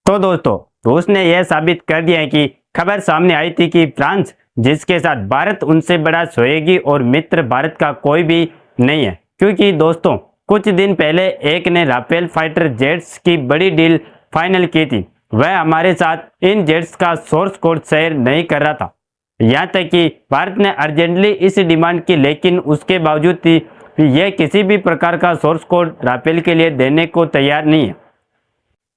तो दोस्तों, रूस ने यह साबित कर दिया है कि खबर सामने आई थी कि फ्रांस जिसके साथ भारत उनसे बड़ा सहयोगी और मित्र भारत का कोई भी नहीं है। क्योंकि दोस्तों, कुछ दिन पहले एक ने राफेल फाइटर जेट्स की बड़ी डील फाइनल की थी। वह हमारे साथ इन जेट्स का सोर्स कोड शेयर नहीं कर रहा था। यहाँ तक कि भारत ने अर्जेंटली इस डिमांड की, लेकिन उसके बावजूद भी यह किसी भी प्रकार का सोर्स कोड राफेल के लिए देने को तैयार नहीं है।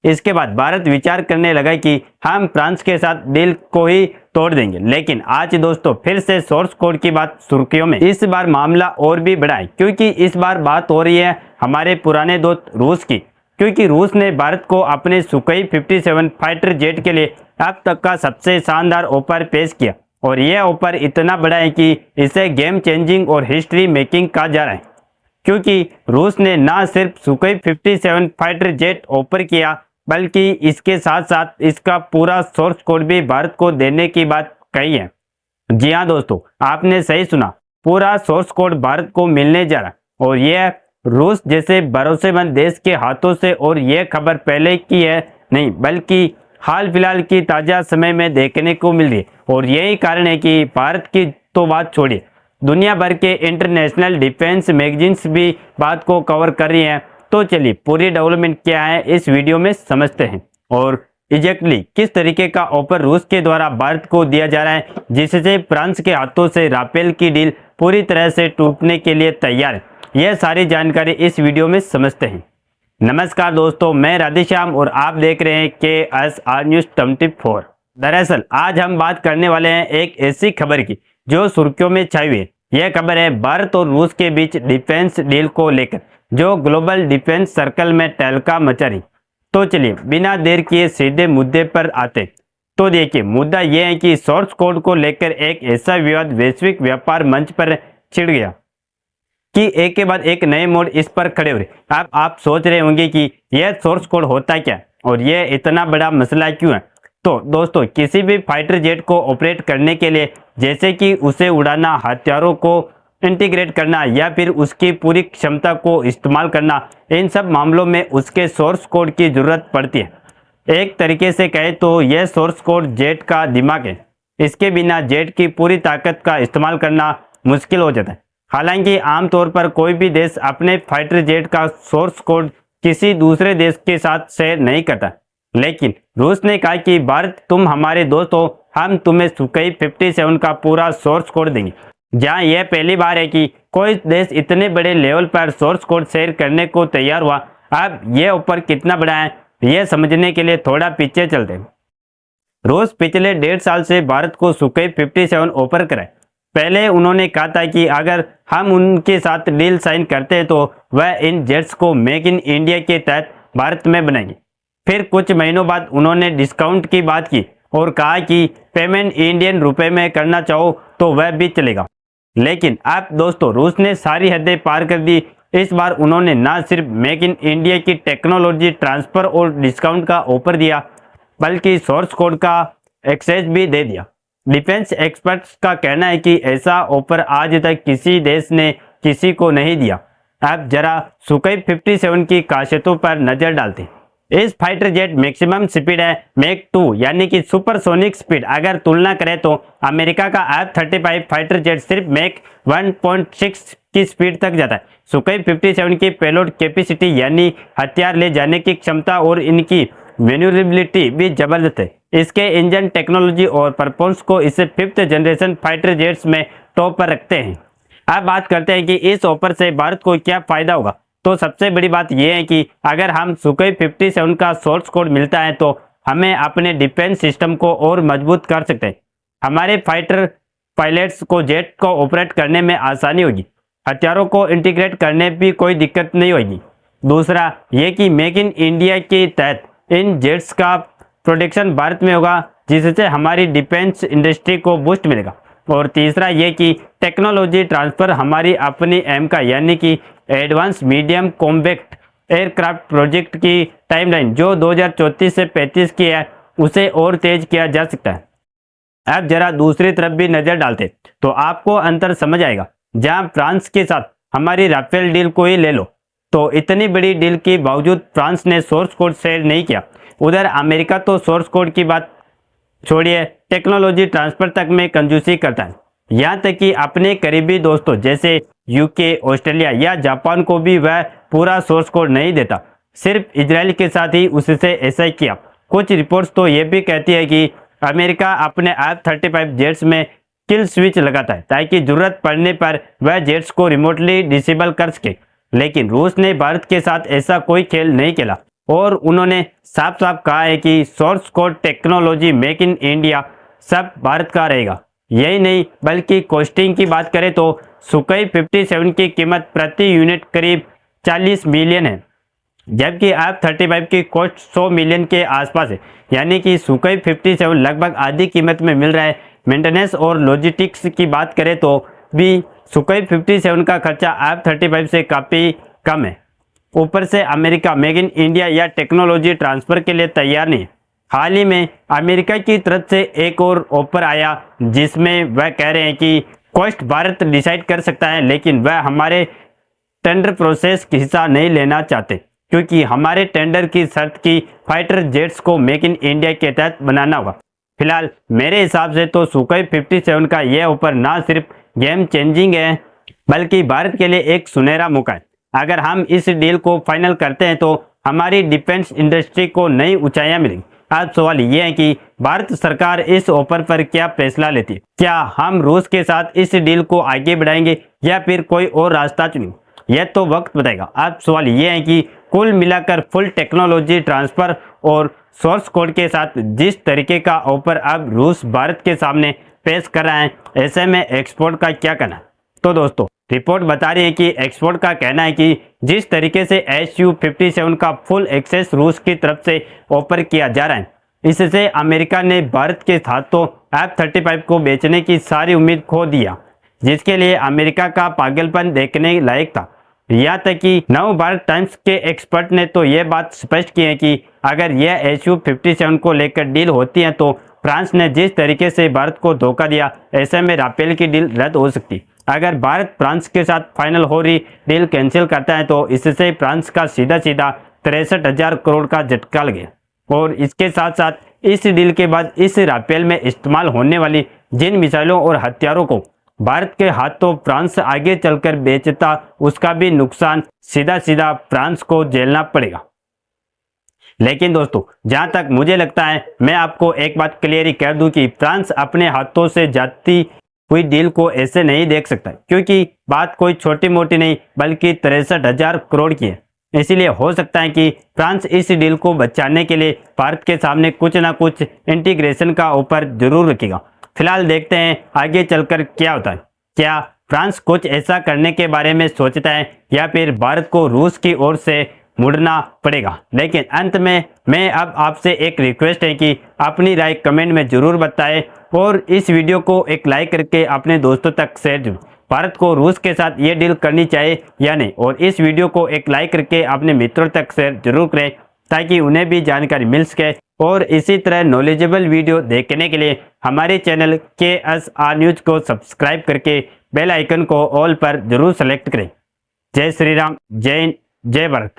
इसके बाद भारत विचार करने लगा कि हम फ्रांस के साथ डील को ही तोड़ देंगे। लेकिन आज दोस्तों फिर से सोर्स कोड की बात सुर्खियों में। इस बार मामला और भी बड़ा है, क्योंकि इस बार बात हो रही है हमारे पुराने दोस्त रूस की। क्योंकि रूस ने भारत को अपने सुखोई 57 फाइटर जेट के लिए अब तक का सबसे शानदार ऑफर पेश किया। और यह ऑफर इतना बड़ा है कि इसे गेम चेंजिंग और हिस्ट्री मेकिंग कहा जा रहा है। क्योंकि रूस ने न सिर्फ सुखोई 57 फाइटर जेट ऑफर किया, बल्कि इसके साथ साथ इसका पूरा सोर्स कोड भी भारत को देने की बात कही है। जी हाँ दोस्तों, आपने सही सुना, पूरा सोर्स कोड भारत को मिलने जा रहा है। और यह रूस जैसे भरोसेमंद देश के हाथों से। और यह खबर पहले की है नहीं, बल्कि हाल फिलहाल की ताज़ा समय में देखने को मिल रही है। और यही कारण है कि भारत की तो बात छोड़िए, दुनिया भर के इंटरनेशनल डिफेंस मैगजीन्स भी बात को कवर कर रही हैं। तो चलिए पूरी डेवलपमेंट क्या है इस वीडियो में समझते हैं, और एग्जैक्टली किस तरीके का ऑफर रूस के द्वारा भारत को दिया जा रहा है, जिससे फ्रांस के हाथों से राफेल की डील पूरी तरह से टूटने के लिए तैयार है। यह सारी जानकारी इस वीडियो में समझते हैं। नमस्कार दोस्तों, मैं राधेश्याम और आप देख रहे हैं KSR न्यूज़ 24। दरअसल आज हम बात करने वाले हैं एक ऐसी खबर की जो सुर्खियों में छाई हुई है। यह खबर है भारत और रूस के बीच डिफेंस डील को लेकर, जो ग्लोबल डिफेंस सर्कल में तहलका मचा रही। तो चलिए बिना देर किए सीधे मुद्दे पर आते। तो देखिए, मुद्दा यह है कि सोर्स कोड को लेकर एक ऐसा विवाद वैश्विक व्यापार मंच पर छिड़ गया कि एक के बाद एक नए मोड़ इस पर खड़े हो रहे। अब आप सोच रहे होंगे कि यह सोर्स कोड होता क्या और यह इतना बड़ा मसला क्यों है। तो दोस्तों, किसी भी फाइटर जेट को ऑपरेट करने के लिए, जैसे कि उसे उड़ाना, हथियारों को इंटीग्रेट करना या फिर उसकी पूरी क्षमता को इस्तेमाल करना, इन सब मामलों में उसके सोर्स कोड की जरूरत पड़ती है। एक तरीके से कहे तो यह सोर्स कोड जेट का दिमाग है। इसके बिना जेट की पूरी ताकत का इस्तेमाल करना मुश्किल हो जाता है। हालांकि आमतौर पर कोई भी देश अपने फाइटर जेट का सोर्स कोड किसी दूसरे देश के साथ शेयर नहीं करता। लेकिन रूस ने कहा कि भारत, तुम हमारे दोस्त हो, हम तुम्हें सुखोई 57 का पूरा सोर्स कोड देंगे। जहां यह पहली बार है कि कोई देश इतने बड़े लेवल पर सोर्स कोड शेयर करने को तैयार हुआ। अब यह ऑफर कितना बड़ा है, यह समझने के लिए थोड़ा पीछे चलते हैं। रूस पिछले 1.5 साल से भारत को सुखोई 57 ऑफर कराए। पहले उन्होंने कहा था कि अगर हम उनके साथ डील साइन करते हैं तो वह इन जेट्स को मेक इन इंडिया के तहत भारत में बनाएंगे। फिर कुछ महीनों बाद उन्होंने डिस्काउंट की बात की और कहा कि पेमेंट इंडियन रुपए में करना चाहो तो वह भी चलेगा। लेकिन अब दोस्तों, रूस ने सारी हदें पार कर दी। इस बार उन्होंने न सिर्फ मेक इन इंडिया की टेक्नोलॉजी ट्रांसफर और डिस्काउंट का ऑफर दिया, बल्कि सोर्स कोड का एक्सेस भी दे दिया। डिफेंस एक्सपर्ट्स का कहना है कि ऐसा ऑफर आज तक किसी देश ने किसी को नहीं दिया। अब जरा सुखोई 57 की खासियतों पर नजर डालते हैं। इस फाइटर जेट मैक्सिमम स्पीड है मैक 2 यानी कि सुपरसोनिक स्पीड। अगर तुलना करें तो अमेरिका का F-35 फाइटर जेट सिर्फ मैक 1.6 की स्पीड तक जाता है। सुखोई 57 की पेलोड कैपेसिटी यानी हथियार ले जाने की क्षमता और इनकी मैन्यूवरेबिलिटी भी जबरदस्त है। इसके इंजन टेक्नोलॉजी और परफॉर्मेंस को इसे 5th जनरेशन फाइटर जेट्स में टॉप पर रखते हैं। अब बात करते हैं कि इस ऑफर से भारत को क्या फायदा होगा। तो सबसे बड़ी बात यह है कि अगर हम सुखोई 57 का सोर्स कोड मिलता है तो हमें अपने डिफेंस सिस्टम को और मजबूत कर सकते हैं। हमारे फाइटर पायलट्स को जेट को ऑपरेट करने में आसानी होगी। हथियारों को इंटीग्रेट करने भी कोई दिक्कत नहीं होगी। दूसरा ये कि मेक इन इंडिया के तहत इन जेट्स का प्रोडक्शन भारत में होगा, जिससे हमारी डिफेंस इंडस्ट्री को बूस्ट मिलेगा। और तीसरा ये कि टेक्नोलॉजी ट्रांसफर हमारी अपनी एम का यानी कि advance medium compact aircraft project की टाइमलाइन जो 2034 से 35 की है, उसे और तेज किया जा सकता है। अब जरा दूसरी तरफ भी नजर डालते तो आपको अंतर समझ आएगा। जहां फ्रांस के साथ हमारी राफेल डील को ही ले लो, तो इतनी बड़ी डील के बावजूद फ्रांस ने सोर्स कोड शेयर नहीं किया। उधर अमेरिका तो सोर्स कोड की बात छोड़िए, टेक्नोलॉजी ट्रांसफर तक में कंजूसी करता है। यहाँ तक कि अपने करीबी दोस्तों जैसे यूके, ऑस्ट्रेलिया या जापान को भी वह पूरा सोर्स कोड नहीं देता, सिर्फ इजराइल के साथ ही उससे ऐसा किया। कुछ रिपोर्ट्स तो ये भी कहती है कि अमेरिका अपने F-35 जेट्स में किल स्विच लगाता है ताकि जरूरत पड़ने पर वह जेट्स को रिमोटली डिसेबल कर सके। लेकिन रूस ने भारत के साथ ऐसा कोई खेल नहीं खेला और उन्होंने साफ साफ कहा है कि source code technology make in India सब भारत का रहेगा। यही नहीं बल्कि कॉस्टिंग की बात करें तो सुखोई 57 की कीमत प्रति यूनिट करीब 40 मिलियन है, जबकि F-35 की कॉस्ट 100 मिलियन के आसपास है। यानी कि सुखोई 57 लगभग आधी कीमत में मिल रहा है। मेंटेनेंस और लॉजिस्टिक्स की बात करें तो भी सुखोई 57 का खर्चा F-35 से काफ़ी कम है। ऊपर से अमेरिका मेक इन इंडिया या टेक्नोलॉजी ट्रांसफर के लिए तैयार नहीं है। हाल ही में अमेरिका की तरफ से एक और ऑफर आया जिसमें वह कह रहे हैं कि कॉस्ट भारत डिसाइड कर सकता है, लेकिन वह हमारे टेंडर प्रोसेस का हिस्सा नहीं लेना चाहते क्योंकि हमारे टेंडर की शर्त की फाइटर जेट्स को मेक इन इंडिया के तहत बनाना होगा। फिलहाल मेरे हिसाब से तो सुखोई 57 का यह ऑफर ना सिर्फ गेम चेंजिंग है बल्कि भारत के लिए एक सुनहरा मौका है। अगर हम इस डील को फाइनल करते हैं तो हमारी डिफेंस इंडस्ट्री को नई ऊंचाइयां मिलेंगी। अब सवाल यह है कि भारत सरकार इस ऑफर पर क्या फैसला लेती है। क्या हम रूस के साथ इस डील को आगे बढ़ाएंगे या फिर कोई और रास्ता चुनेंगे, यह तो वक्त बताएगा। अब सवाल यह है कि कुल मिलाकर फुल टेक्नोलॉजी ट्रांसफर और सोर्स कोड के साथ जिस तरीके का ऑफर अब रूस भारत के सामने पेश कर रहा है, ऐसे में एक्सपोर्ट का क्या कहना। तो दोस्तों रिपोर्ट बता रही है कि एक्सपोर्ट का कहना है कि जिस तरीके से Su-57 का फुल एक्सेस रूस की तरफ से ऑफर किया जा रहा है, इससे अमेरिका ने भारत के साथ तो F-35 को बेचने की सारी उम्मीद खो दिया, जिसके लिए अमेरिका का पागलपन देखने लायक था। यहाँ तक कि नव भारत टाइम्स के एक्सपर्ट ने तो यह बात स्पष्ट की है कि अगर यह Su-57 को लेकर डील होती है तो फ्रांस ने जिस तरीके से भारत को धोखा दिया, ऐसे में राफेल की डील रद्द हो सकती। अगर भारत फ्रांस के साथ फाइनल हो रही डील कैंसिल करता है तो इससे फ्रांस का सीधा 63,000 करोड़ का झटका लगे और इसके साथ साथ इस डील के बाद इस राफेल में इस्तेमाल होने वाली जिन मिसाइलों और हथियारों को भारत के हाथों फ्रांस आगे चलकर बेचता, उसका भी नुकसान सीधा फ्रांस को झेलना पड़ेगा। लेकिन दोस्तों जहां तक मुझे लगता है, मैं आपको एक बात क्लियर ही कह दूं कि फ्रांस अपने हाथों से जाती हुई डील को ऐसे नहीं देख सकता, क्योंकि बात कोई छोटी मोटी नहीं बल्कि 63,000 करोड़ की है। इसीलिए हो सकता है कि फ्रांस इस डील को बचाने के लिए भारत के सामने कुछ ना कुछ इंटीग्रेशन का ऑफर जरूर रखेगा। फिलहाल देखते हैं आगे चलकर क्या होता है। क्या फ्रांस कुछ ऐसा करने के बारे में सोचता है या फिर भारत को रूस की ओर से मुड़ना पड़ेगा। लेकिन अंत में मैं अब आपसे एक रिक्वेस्ट है कि अपनी राय कमेंट में जरूर बताएं और इस वीडियो को एक लाइक करके अपने दोस्तों तक शेयर जरूर। भारत को रूस के साथ ये डील करनी चाहिए या नहीं, और इस वीडियो को एक लाइक करके अपने मित्रों तक शेयर जरूर करें ताकि उन्हें भी जानकारी मिल सके। और इसी तरह नॉलेजेबल वीडियो देखने के लिए हमारे चैनल KSR न्यूज को सब्सक्राइब करके बेल आइकन को ऑल पर जरूर सेलेक्ट करें। जय श्री राम, जय हिंद, जय भारत।